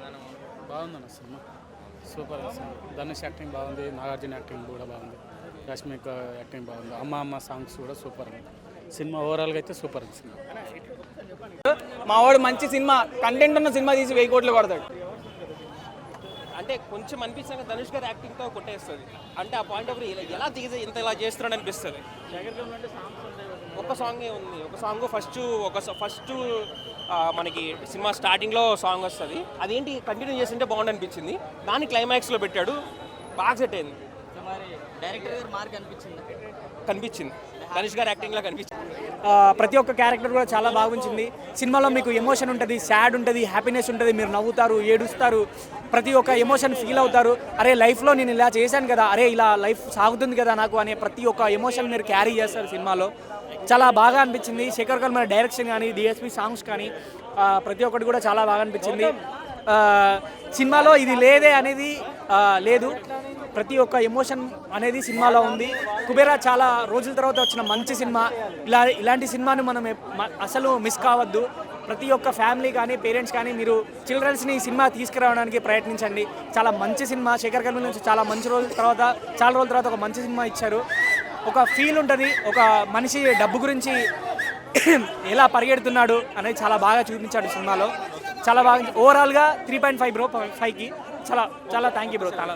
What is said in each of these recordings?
విధానం? బాగుందన్న cinema super cinema. Dhanush acting బాగుంది, నాగార్జున యాక్టింగ్ కూడా బాగుంది, రష్మిక యాక్టింగ్ బాగుంది, అమ్మ అమ్మ సాంగ్స్ కూడా సూపర్ ఉంది. సినిమా ఓవరాల్గా అయితే సూపర్ ఉంది సినిమా. మావాడు మంచి సినిమా, కంటెంట్ ఉన్న సినిమా తీసి 1000 కోట్లు కొడతాడు. అంటే కొంచెం అనిపించాక ధనుష్ గారి యాక్టింగ్తో కొట్టేస్తుంది. అంటే ఆ పాయింట్ ఆఫ్ ఎలా దిగితే ఇంత ఇలా చేస్తున్నాడు అనిపిస్తుంది. ఒక సాంగే ఉంది, ఒక సాంగ్ ఫస్ట్ మనకి సినిమా స్టార్టింగ్లో సాంగ్ వస్తుంది. అదేంటి కంటిన్యూ చేస్తుంటే బాగుంది అనిపించింది. దాన్ని క్లైమాక్స్లో పెట్టాడు, బాగా సెట్ అయింది. డైరెక్టర్ గారు మార్క్ కనిపించింది ధనుష్ గారి యాక్టింగ్లో కనిపించింది. ప్రతి ఒక్క క్యారెక్టర్ కూడా చాలా బాగుంచింది. సినిమాలో మీకు ఎమోషన్ ఉంటుంది, సాడ్ ఉంటుంది, హ్యాపీనెస్ ఉంటుంది, మీరు నవ్వుతారు, ఏడుస్తారు, ప్రతి ఒక్క ఎమోషన్ ఫీల్ అవుతారు. అరే లైఫ్లో నేను ఇలా చేశాను కదా, అరే ఇలా లైఫ్ సాగుతుంది కదా నాకు అనే ప్రతి ఒక్క ఎమోషన్ మీరు క్యారీ చేస్తారు సినిమాలో. చాలా బాగా అనిపించింది. శేఖర్ కల్మల డైరెక్షన్ కానీ, డిఎస్పి సాంగ్స్ కానీ ప్రతి ఒక్కటి కూడా చాలా బాగా అనిపించింది. సినిమాలో ఇది లేదే అనేది లేదు, ప్రతి ఒక్క ఎమోషన్ అనేది సినిమాలో ఉంది. కుబేరా చాలా రోజుల తర్వాత వచ్చిన మంచి సినిమా. ఇలాంటి సినిమాని మనం అసలు మిస్ కావద్దు. ప్రతి ఒక్క ఫ్యామిలీ కానీ పేరెంట్స్ కానీ మీరు చిల్డ్రన్స్ని ఈ సినిమా తీసుకురావడానికి ప్రయత్నించండి. చాలా మంచి సినిమా. శేఖర్ కల్మల నుంచి చాలా రోజుల తర్వాత ఒక మంచి సినిమా ఇచ్చారు. ఒక ఫీల్ ఉంటుంది, ఒక మనిషి డబ్బు గురించి ఎలా పరిగెడుతున్నాడు అనేది చాలా బాగా చూపించాడు సినిమాలో. చాలా బాగా ఓవరాల్గా 3.5 బ్రో 5కి చాలా చాలా థ్యాంక్ యూ బ్రో. చాలా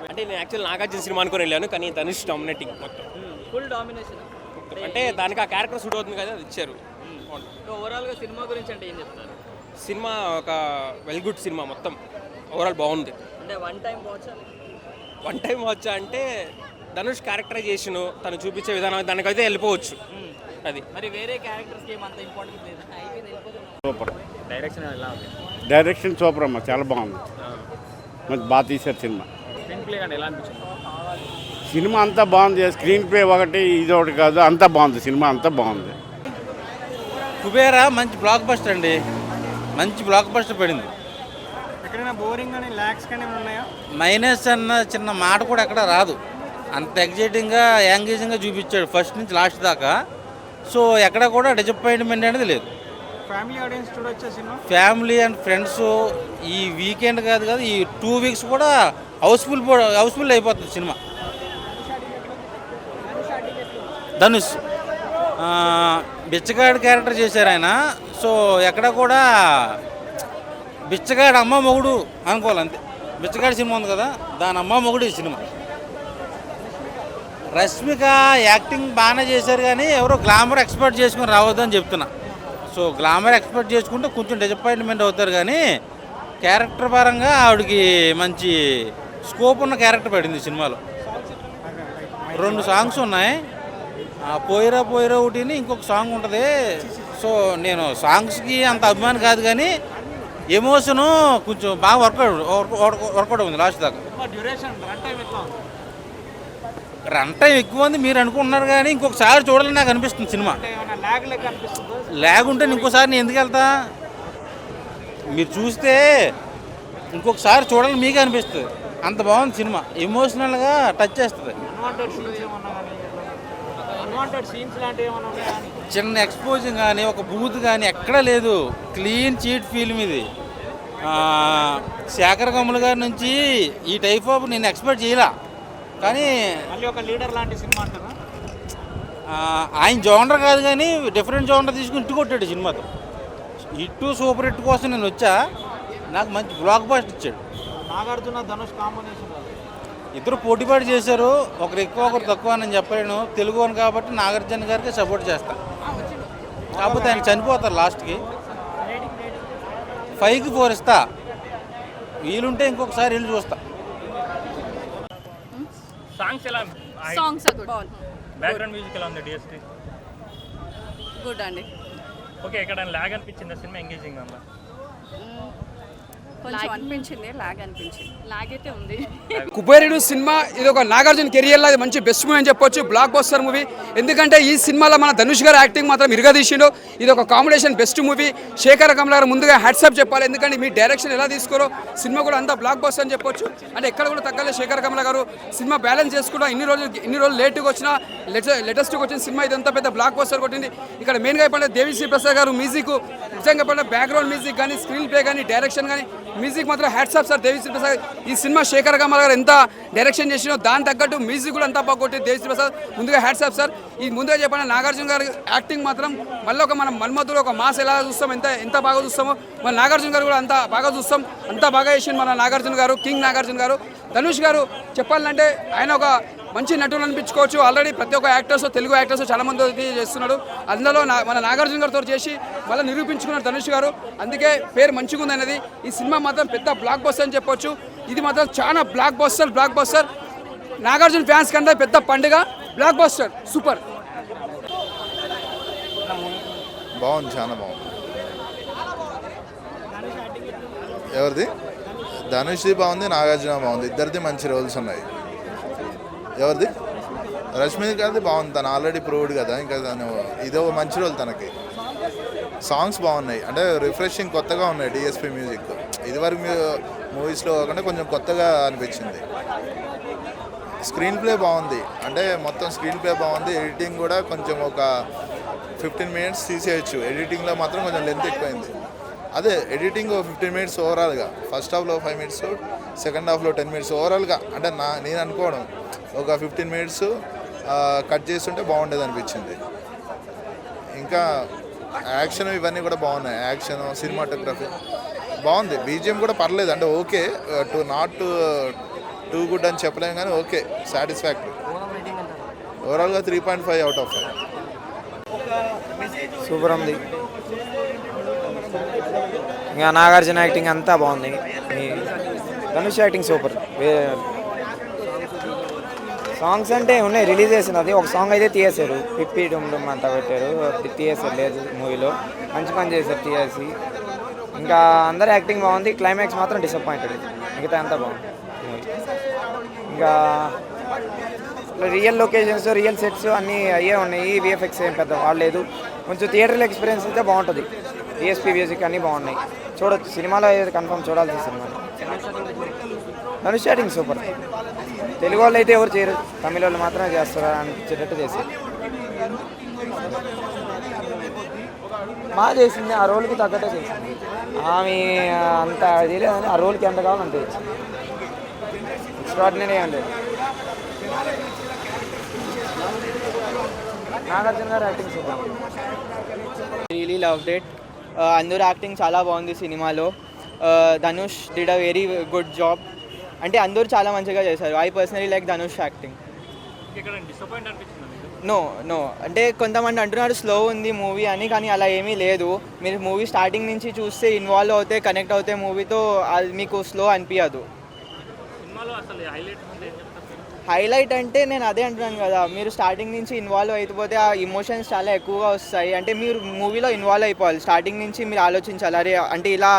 అంటే నేను యాక్చువల్ నాగార్జున సినిమా అనుకుని వెళ్ళాను, కానీ ధనుష్ డామినేటింగ్ మొత్తం ఫుల్ డామినేషన్. అంటే దానికి ఆ క్యారెక్టర్ సూట్ అవుతుంది కదా, అది ఇచ్చారు. ఓవరాల్గా సినిమా గురించి అంటే ఏం చెప్తారు? సినిమా ఒక వెల్ గుడ్ సినిమా, మొత్తం ఓవరాల్ బాగుంది. అంటే వన్ టైం వచ్చా అంటే ధనుష్ క్యారెక్టరైజేషన్ తను చూపించే విధానం దానికైతే వెళ్ళిపోవచ్చు. అది మరి వేరే క్యారెక్టర్స్కి ఏమంత ఇంపార్టెన్స్ లేదు, అయిపోయింది వెళ్ళిపోతుంది. సూపర్ డైరెక్షన్ ఎలా ఉంది? డైరెక్షన్ సూపర్ అమ్మా, చాలా బాగుంది. మంచి బాగా తీశారు సినిమా. స్క్రీన్ ప్లే కానీ ఎలా అనిపించింది? సినిమా అంతా బాగుంది, స్క్రీన్ ప్లే ఒకటి ఇది ఒకటి కాదు, అంతా బాగుంది. సినిమా అంతా బాగుంది. కుబేరా మంచి బ్లాక్ బస్టర్ అండి, మంచి బ్లాక్ బస్టర్ పడింది. ఎక్కడైనా బోరింగ్ కానీ ల్యాక్స్ కానీ ఉన్నాయా? మైనస్ అన్న చిన్న మాట కూడా ఎక్కడ రాదు. అంత ఎగ్జైటింగ్గా యాంగేజింగ్గా చూపించాడు ఫస్ట్ నుంచి లాస్ట్ దాకా. సో ఎక్కడ కూడా డిసప్పాయింట్మెంట్ అనేది లేదు. ఫ్యామిలీ ఆడియన్స్ చూడొచ్చా సినిమా? ఫ్యామిలీ అండ్ ఫ్రెండ్స్ ఈ వీకెండ్ కాదు, ఈ 2 వీక్స్ కూడా హౌస్ఫుల్ అయిపోతుంది సినిమా. ధనుష్ బిచ్చగాడి క్యారెక్టర్ చేశారు ఆయన. సో ఎక్కడ కూడా బిచ్చగాడు అమ్మ మొగుడు అనుకోవాలి, అంతే. బిచ్చగాడి సినిమా ఉంది కదా, దాని అమ్మ మొగుడు ఈ సినిమా. రష్మిక యాక్టింగ్ బాగానే చేశారు, కానీ ఎవరో గ్లామర్ ఎక్స్పెక్ట్ చేసుకుని రావద్దని చెప్తున్నా. సో గ్లామర్ ఎక్స్పెక్ట్ చేసుకుంటే కొంచెం డిసప్పాయింట్మెంట్ అవుతారు, కానీ క్యారెక్టర్ పరంగా ఆవిడకి మంచి స్కోప్ ఉన్న క్యారెక్టర్ పడింది సినిమాలో. 2 సాంగ్స్ ఉన్నాయి, పోయిరా పోయిరా ఒకటిని ఇంకొక సాంగ్ ఉంటుంది. సో నేను సాంగ్స్కి అంత అభిమాని కాదు, కానీ ఎమోషను కొంచెం బాగా వర్కౌట్ ఉంది లాస్ట్ దాకా. రన్ టైం ఎక్కువ ఉంది మీరు అనుకుంటున్నారు, కానీ ఇంకొకసారి చూడాలని నాకు అనిపిస్తుంది సినిమా. ల్యాగ్ ఉంటే ఇంకోసారి నేను ఎందుకు వెళ్తా? మీరు చూస్తే ఇంకొకసారి చూడాలని మీకే అనిపిస్తుంది, అంత బాగుంది సినిమా. ఎమోషనల్గా టచ్ చేస్తుంది. చిన్న ఎక్స్పోజింగ్ కానీ ఒక బూత్ కానీ ఎక్కడా లేదు. క్లీన్ చీట్ ఫిల్మ్ ఇది. శేఖర్ కమ్ముల గారి నుంచి ఈ టైప్ ఆఫ్ నేను ఎక్స్పెక్ట్ చేయలే, కానీ ఒక లీడర్ లాంటి సినిమా అంటారా? ఆయన జోనర్ కాదు, కానీ డిఫరెంట్ జోనర్ తీసుకుని ఇట్టు కొట్టాడు సినిమాతో. ఇట్టు సూపర్ హిట్ కోసం నేను వచ్చా, నాకు మంచి బ్లాక్ బస్టర్ ఇచ్చాడు. నాగార్జున ధనుష్ కాంబినేషన్ ఇద్దరు పోటీపాటు చేశారు, ఒకరు ఎక్కువ ఒకరు తక్కువ అని చెప్పలేను. తెలుగు అని కాబట్టి నాగార్జున గారికి సపోర్ట్ చేస్తాను. కాకపోతే ఆయన చనిపోతారు లాస్ట్కి. 5కి 4 ఇస్తా, వీలుంటే ఇంకొకసారి వెళ్ళి చూస్తా. సాంగ్స్ బ్యాక్గ్రౌండ్ మ్యూజిక్ ఎలా ఉంది? డిఎస్టీ గుడ్ అండి. ఓకే, ఎక్కడ లాగ్ అనిపించిందా? సినిమా ఎంగేజింగ్ ఉందా? కొంచెం అనిపించింది, లాగ్ అయితే ఉంది. కుబేరుడు సినిమా ఇది ఒక నాగార్జున కెరియర్లో అది మంచి బెస్ట్ మూవీ అని చెప్పొచ్చు, బ్లాక్ బస్టర్ మూవీ. ఎందుకంటే ఈ సినిమాలో మన ధనుష్ గారు యాక్టింగ్ మాత్రం ఇరగదీసిండు. ఇది ఒక combination best movie. Sekhar Kammula గారు ముందుగా హ్యాట్సాప్ చెప్పాలి, ఎందుకంటే మీ డైరెక్షన్ ఎలా తీసుకోరో సినిమా కూడా అంతా బ్లాక్ బస్టర్ అని చెప్పొచ్చు. అంటే ఎక్కడ కూడా తగ్గలేదు శేఖర్ కమ్ల గారు. సినిమా బ్యాలెన్స్ చేసుకుంటా ఇన్ని రోజులు లేట్గా వచ్చినా లేటెస్ట్గా వచ్చిన సినిమా ఇదంతా పెద్ద బ్లాక్ బస్టర్ కొట్టింది. ఇక్కడ మెయిన్గా చెప్పండి దేవిశ్రీ ప్రసాద్ గారు మ్యూజిక్, నిజంగా చెప్పండి బ్యాక్గ్రౌండ్ మ్యూజిక్ కానీ, స్క్రీన్ ప్లే కానీ, డైరెక్షన్ కానీ మ్యూజిక్ మాత్రం hats off sir Devi Sri Prasad. ఈ సినిమా శేఖర్ కమల్ గారు ఎంత డైరెక్షన్ చేసినో దాని తగ్గట్టు మ్యూజిక్ కూడా అంతా బాగొట్టి దేవిశ్రీ ప్రసాద్ ముందుగా హ్యాట్స్ ఆఫ్ సార్. ఈ ముందుగా చెప్పిన నాగార్జున గారి యాక్టింగ్ మాత్రం మళ్ళీ ఒక మనం మన్మధుడు ఒక మాస్ ఎలా చూస్తాం ఎంత బాగా చూస్తామో మన నాగార్జున గారు కూడా అంత బాగా చూస్తాం. అంత బాగా చేసింది మన నాగార్జున గారు, కింగ్ నాగార్జున గారు. ధనుష్ గారు చెప్పాలంటే ఆయన ఒక మంచి నటులు అనిపించుకోవచ్చు. ఆల్రెడీ ప్రతి ఒక్క యాక్టర్స్ తెలుగు యాక్టర్స్ చాలా మంది చేస్తున్నాడు. అందులో మన నాగార్జున గారితో చేసి మళ్ళీ నిరూపించుకున్నారు ధనుష్ గారు. అందుకే పేరు మంచిగా ఉంది అనేది. ఈ సినిమా మాత్రం పెద్ద బ్లాక్ బస్టర్ అని చెప్పొచ్చు. ఇది మాత్రం చాలా బ్లాక్ బస్టర్. నాగార్జున ఫ్యాన్స్ కంటే పెద్ద పండుగ. Block buster super. బాగుంది, చాలా బాగుంది. ఎవరిది? ధనుష్ది బాగుంది, నాగార్జున బాగుంది. ఇద్దరిది మంచి రోల్స్ ఉన్నాయి. ఎవరిది? రష్మికది బాగుంది, తను ఆల్రెడీ ప్రూవ్డ్ కదా. ఇంకా తను ఇదో మంచి రోల్ తనకి. సాంగ్స్ బాగున్నాయి, అంటే రిఫ్రెషింగ్ కొత్తగా ఉన్నాయి. డిఎస్పి మ్యూజిక్ ఇదివరకు మూవీస్లో కాకుండా కొంచెం కొత్తగా అనిపించింది. స్క్రీన్ ప్లే బాగుంది, అంటే మొత్తం స్క్రీన్ ప్లే బాగుంది. ఎడిటింగ్ కూడా కొంచెం ఒక 15 minutes తీసేయచ్చు. ఎడిటింగ్లో మాత్రం కొంచెం లెంత్ ఎక్కువైంది. అదే ఎడిటింగ్ 15 minutes ఓవరాల్గా. ఫస్ట్ హాఫ్లో 5 minutes, సెకండ్ హాఫ్లో 10 minutes ఓవరాల్గా. అంటే నేను అనుకోవడం ఒక 15 minutes కట్ చేస్తుంటే బాగుండేది అనిపించింది. ఇంకా యాక్షన్ ఇవన్నీ కూడా బాగున్నాయి. యాక్షన్, సినిమాటోగ్రఫీ బాగుంది. బీజిఎం కూడా పర్లేదు, అంటే ఓకే. నాట్ టూ గుడ్ అని చెప్పలేము కానీ ఓకే, సాటిస్ఫాక్టరీ. ఓవరాల్గా 3.5 out of 5. సూపర్ ఉంది. ఇంకా నాగార్జున యాక్టింగ్ అంతా బాగుంది. Dhanush acting super. సాంగ్స్ అంటే ఉన్నాయి, రిలీజ్ చేసినది ఒక సాంగ్ అయితే తీసేశారు. పిప్పి డుమ్ అంతా పెట్టారు, తీసేశారు లేదు మూవీలో. మంచి పని చేశారు తీసేసి. ఇంకా అందరూ యాక్టింగ్ బాగుంది. క్లైమాక్స్ మాత్రం డిసప్పాయింటెడ్. మిగతా అంతా బాగుంది. ఇంకా రియల్ లొకేషన్స్, రియల్ సెట్స్ అన్నీ అయ్యే ఉన్నాయి. విఎఫ్ఎక్స్ ఏం పెద్ద వాడలేదు. కొంచెం థియేటర్లో ఎక్స్పీరియన్స్ అయితే బాగుంటుంది. డిఎస్పీ మ్యూజిక్ అన్నీ బాగున్నాయి. చూడొచ్చు, సినిమాలో అయితే కన్ఫర్మ్ చూడాల్సిన cinema. Dhanush acting super. Telugu వాళ్ళు అయితే ఎవరు చేయరు, తమిళ వాళ్ళు మాత్రమే చేస్తారు అనిపించేటట్టు చేశారు. బాగా చేసింది, ఆ రోల్కి తగ్గట్టే చేసింది. ఆమె అంత చేయలేదని ఆ రోల్కి ఎంత కావాలో అంత చేసింది. ఎక్స్ట్రాడినరీ అండి. నాగార్జున గారు acting super. Really loved it. అందరూ యాక్టింగ్ చాలా బాగుంది సినిమాలో. Dhanush did a very good job. అంటే అందరూ చాలా మంచిగా చేశారు. I personally like Dhanush acting. No అంటే కొంతమంది అంటున్నారు స్లో ఉంది మూవీ అని, కానీ అలా ఏమీ లేదు. మీరు మూవీ స్టార్టింగ్ నుంచి చూస్తే ఇన్వాల్వ్ అవుతే, కనెక్ట్ అవుతే మూవీతో, అది మీకు స్లో అనిపించదు. హైలైట్ అంటే నేను అదే అంటున్నాను కదా, మీరు స్టార్టింగ్ నుంచి ఇన్వాల్వ్ అయిపోతే ఆ ఇమోషన్స్ చాలా ఎక్కువగా వస్తాయి. అంటే మీరు మూవీలో ఇన్వాల్వ్ అయిపోవాలి. స్టార్టింగ్ నుంచి మీరు ఆలోచించాలి, అరే అంటే ఇలా,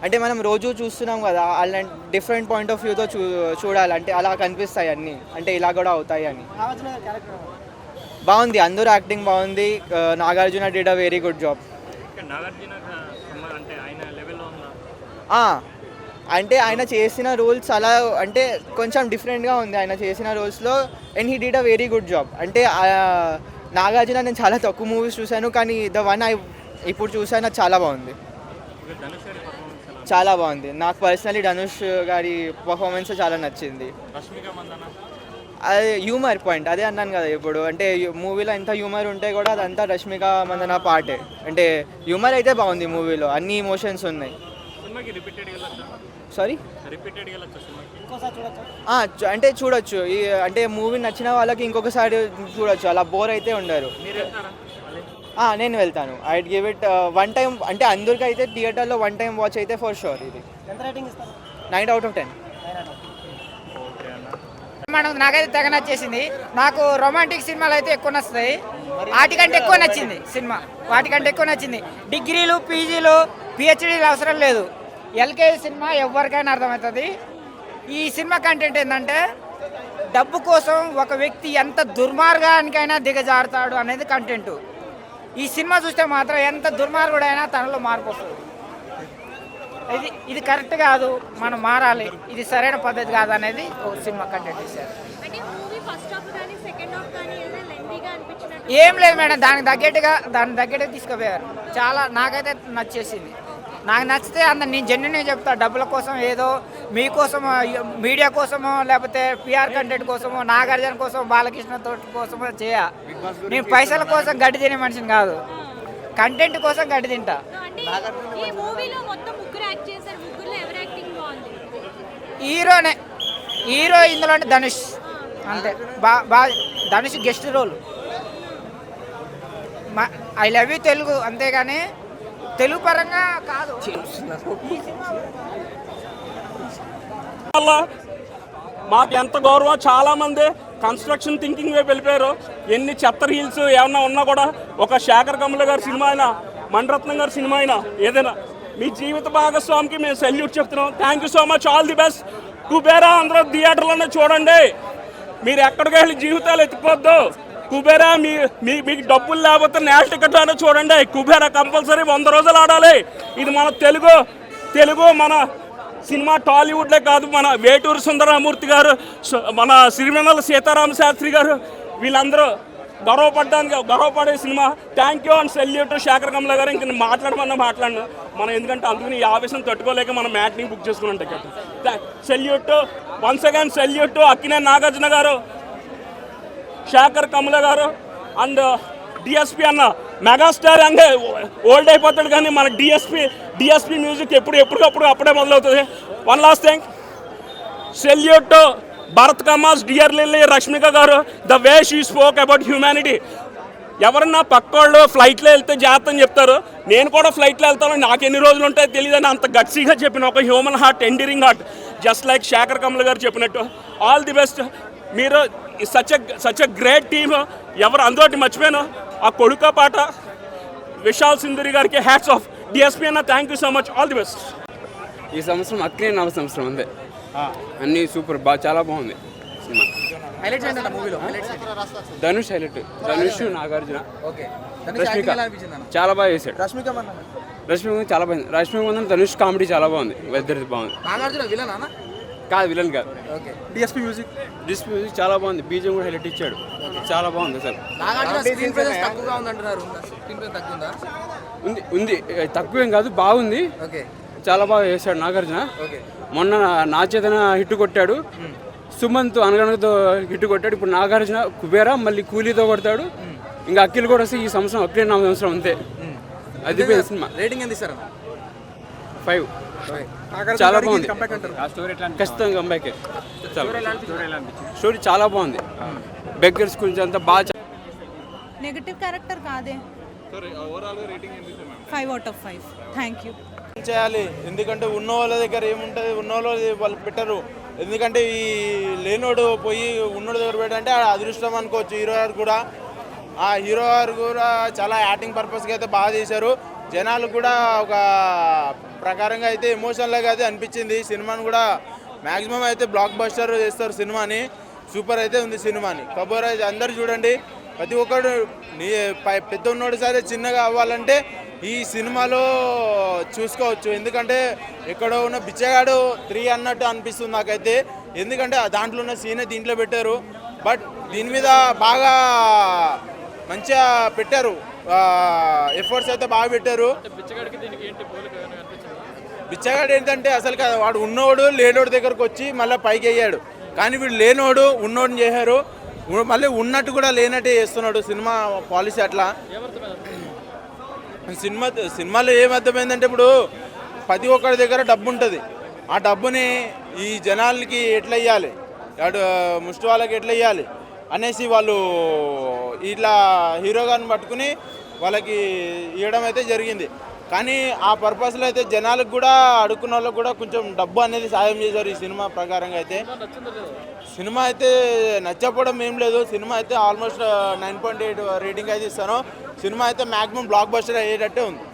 అంటే మనం రోజు చూస్తున్నాం కదా, అలా డిఫరెంట్ పాయింట్ ఆఫ్ వ్యూతో చూడాలి. అంటే అలా కనిపిస్తాయి అన్నీ, అంటే ఇలా కూడా అవుతాయి అని. బాగుంది, అందరూ యాక్టింగ్ బాగుంది. Nagarjuna did a very good job. అంటే ఆయన చేసిన రోల్స్ అలా అంటే కొంచెం డిఫరెంట్గా ఉంది ఆయన చేసిన రోల్స్లో. And he did a very good job. అంటే నాగార్జున నేను చాలా తక్కువ మూవీస్ చూశాను, కానీ ద వన్ ఇప్పుడు చూసాను చాలా బాగుంది. చాలా బాగుంది. నాకు పర్సనలీ ధనుష్ గారి పర్ఫార్మెన్స్ చాలా నచ్చింది. అది హ్యూమర్ పాయింట్, అదే అన్నాను కదా ఇప్పుడు. అంటే మూవీలో ఎంత హ్యూమర్ ఉంటే కూడా అదంతా రష్మిక మందన పార్టే. అంటే హ్యూమర్ అయితే బాగుంది మూవీలో, అన్ని ఇమోషన్స్ ఉన్నాయి. సారీ, అంటే చూడొచ్చు. అంటే మూవీ నచ్చిన వాళ్ళకి ఇంకొకసారి చూడొచ్చు, అలా బోర్ అయితే ఉండరు. నేను వెళ్తాను. I'd give it 1 time. అంటే అందరికైతే థియేటర్లో 1 time వాచ్ అయితే ఫర్ షూర్. ఇది 9 out of 10. నాకైతే తెగ నచ్చేసింది. నాకు రొమాంటిక్ సినిమాలు అయితే ఎక్కువ నచ్చుతాయి. వాటికంటే ఎక్కువ నచ్చింది సినిమా. వాటికంటే ఎక్కువ నచ్చింది. డిగ్రీలు, పీజీలు, పిహెచ్డీలు అవసరం లేదు. ఎల్కేజీ సినిమా ఎవరికైనా అర్థమవుతుంది. ఈ సినిమా కంటెంట్ ఏంటంటే డబ్బు కోసం ఒక వ్యక్తి ఎంత దుర్మార్గానికైనా దిగజారుతాడు అనేది కంటెంట్. ఈ సినిమా చూస్తే మాత్రం ఎంత దుర్మార్గుడైనా తనలో మార్పు వస్తుంది. ఇది కరెక్ట్ కాదు, మనం మారాలి, ఇది సరైన పద్ధతి కాదు అనేది ఒక సినిమా కంటెంట్ ఇచ్చారు. ఏం లేదు మేడం, దానికి తగ్గట్టుగా తీసుకుపోయారు. చాలా నాకైతే నచ్చేసింది. నాకు నచ్చితే నేను జెన్యున్గా చెప్తా. డబ్బుల కోసం ఏదో మీకోసమో మీడియా కోసమో లేకపోతే పిఆర్ కంటెంట్ కోసమో నాగార్జున కోసం బాలకృష్ణ తోటి కోసమో నేను పైసల కోసం గడ్డి తినే మనిషిని కాదు, కంటెంట్ కోసం గడ్డి తింటా. హీరోనే హీరో ఇందులో అంటే ధనుష్ అంతే. Dhanush guest role. I love you Telugu అంతేగాని తెలుగు పరంగా కాదు. మాకు ఎంత గౌరవం. చాలామంది కన్స్ట్రక్షన్ థింకింగ్ వైపు వెళ్ళిపోయారు. ఎన్ని చెత్త రీల్స్ ఏమన్నా ఉన్నా కూడా ఒక శేఖర్ కమల గారి సినిమా అయినా మణిరత్నం గారి సినిమా అయినా ఏదైనా మీ జీవిత భాగస్వామికి మేము సెల్యూట్ చెప్తున్నాం. Thank you so much, all the best. Kubera అందరూ థియేటర్లోనే చూడండి. మీరు ఎక్కడికి వెళ్ళి జీవితాలు ఎత్తిపోద్దు. కుబేరా మీకు డబ్బులు లేకపోతే నేషనల్ టికెట్ అయినా చూడండి. కుబేరా కంపల్సరీ 100 రోజులు ఆడాలి. ఇది మన తెలుగు మన సినిమా టాలీవుడ్లే కాదు, మన వేటూరు సుందరమూర్తి గారు, మన సిరివెన్నెల సీతారామ శాస్త్రి గారు, వీళ్ళందరూ గర్వపడే సినిమా. Thank you and salute Shekhar Kammula garu. ఇంక మాట్లాడను మనం, ఎందుకంటే అందుకని ఈ ఆవేశం తట్టుకోలేక మనం మ్యాట్ని బుక్ చేసుకున్నాం ticket. Salute once again salute Akkineni Nagarjuna garu, Shekhar Kammula garu and DSP అన్న. మెగాస్టార్ అంటే ఓల్డ్ అయిపోతాడు కానీ మన డిఎస్పి మ్యూజిక్ ఎప్పటికప్పుడు అప్పుడే మొదలవుతుంది. One last thing, salute Bharat కమాస్, dear Lily, Rashmika garu. The way she spoke about humanity. ఎవరన్నా పక్కోళ్ళు ఫ్లైట్లో వెళ్తే జాగ్రత్త అని చెప్తారు. నేను కూడా ఫ్లైట్లో వెళ్తాను, నాకు ఎన్ని రోజులు ఉంటాయో తెలియదని అంత గట్సీగా చెప్పిన ఒక human heart, endearing heart, just like Shekhar Kammula garu చెప్పినట్టు. All the best. మీరు సచ్ ఎ గ్రేట్ టీమ్. ఎవరు అందోటి మర్చిపోయాను, ఆ కొడుక పాట విశాల్ సింధూరి గారికి హ్యాట్స్ ఆఫ్. డిఎస్పీ అన్న thank you so much, all the best. ఈ సంవత్సరం అక్కినేని నవ సంవత్సరం అంతే, అన్నీ సూపర్, చాలా బాగుంది సినిమా. ధనుష్ హైలైట్. ధనుష్, నాగార్జున, రష్మిక చాలా బాగా చేశాడు. రష్మిక చాలా బాగుంది. రష్మిక ముందు ధనుష్ కామెడీ చాలా బాగుంది, ఇద్దరిది బాగుంది. కాదు విలన్ కాదు. డిఎస్పీ మ్యూజిక్ చాలా బాగుంది. బీజం కూడా హైలైట్ ఇచ్చాడు, చాలా బాగుంది అసలు. ఉంది తక్కువేం కాదు, బాగుంది, చాలా బాగా చేశాడు నాగార్జున. మొన్న నా చేతన హిట్ కొట్టాడు, సుమంత్ అనగనగతో హిట్ కొట్టాడు. ఇప్పుడు నాగార్జున కుబేరా మళ్ళీ కూలీతో కొడతాడు. ఇంకా అఖిల్ కూడా వస్తే ఈ సంవత్సరం అఖిల్ నా సంవత్సరం అంతే. అది సినిమా రేటింగ్ ఎంత ఇస్తారు? 5. చాలా బాగుంది. ఖచ్చితంగా కంబ్యాక్. స్టోరీ చాలా బాగుంది. బెగ్గర్స్ గురించి అంతా బాగా. నెగటివ్ క్యారెక్టర్ కాదే. 5 out of 5. Thank you. చేయాలి, ఎందుకంటే ఉన్న వాళ్ళ దగ్గర ఏముంటుంది, ఉన్న వాళ్ళు పెట్టరు. ఎందుకంటే ఈ లేనోడు పోయి ఉన్నోడు దగ్గర పెట్టంటే అదృష్టం అనుకోవచ్చు. హీరో గారు కూడా చాలా యాక్టింగ్ పర్పస్గా అయితే బాగా చేశారు. జనాలు కూడా ఒక ప్రకారంగా అయితే ఎమోషనల్గా అయితే అనిపించింది. సినిమాని కూడా మ్యాక్సిమం అయితే బ్లాక్ బస్టర్ చేస్తారు సినిమాని. సూపర్ అయితే ఉంది సినిమాని. కబోరా అందరు చూడండి, ప్రతి ఒక్కరు పెద్ద ఉన్నోడు సరే చిన్నగా అవ్వాలంటే ఈ సినిమాలో చూసుకోవచ్చు. ఎందుకంటే ఎక్కడో ఉన్న బిచ్చగాడు 3 అన్నట్టు అనిపిస్తుంది నాకైతే. ఎందుకంటే దాంట్లో ఉన్న సీనే దీంట్లో పెట్టారు. బట్ దీని మీద బాగా మంచిగా పెట్టారు, ఎఫర్ట్స్ అయితే బాగా పెట్టారు. బిచ్చగాడు ఏంటంటే అసలు కదా, వాడు ఉన్నోడు లేనోడు దగ్గరకు వచ్చి మళ్ళీ పైకి అయ్యాడు. కానీ వీడు లేనోడు ఉన్నోడిని చేశారు, మళ్ళీ ఉన్నట్టు కూడా లేనట్టే చేస్తున్నాడు. సినిమా పాలసీ అట్లా. సినిమాలో ఏమర్థమైందంటే ఇప్పుడు ప్రతి ఒక్కరి దగ్గర డబ్బు ఉంటుంది. ఆ డబ్బుని ఈ జనాలకి ఎట్లా ఇవ్వాలి, అటు ముష్టి వాళ్ళకి ఎట్లా ఇవ్వాలి అనేసి వాళ్ళు ఇట్లా హీరో గారిని పట్టుకుని వాళ్ళకి ఇవ్వడం అయితే జరిగింది. కానీ ఆ పర్పస్లో అయితే జనాలకు కూడా అడుక్కున్న వాళ్ళకి కూడా కొంచెం డబ్బు అనేది సాయం చేశారు ఈ సినిమా ప్రకారంగా అయితే. సినిమా అయితే నచ్చకపోవడం ఏం లేదు. సినిమా అయితే ఆల్మోస్ట్ 9.8 రేటింగ్ అయితే ఇస్తాను. సినిమా అయితే మ్యాక్సిమం బ్లాక్ బస్టర్ అయ్యేటట్టే ఉంది.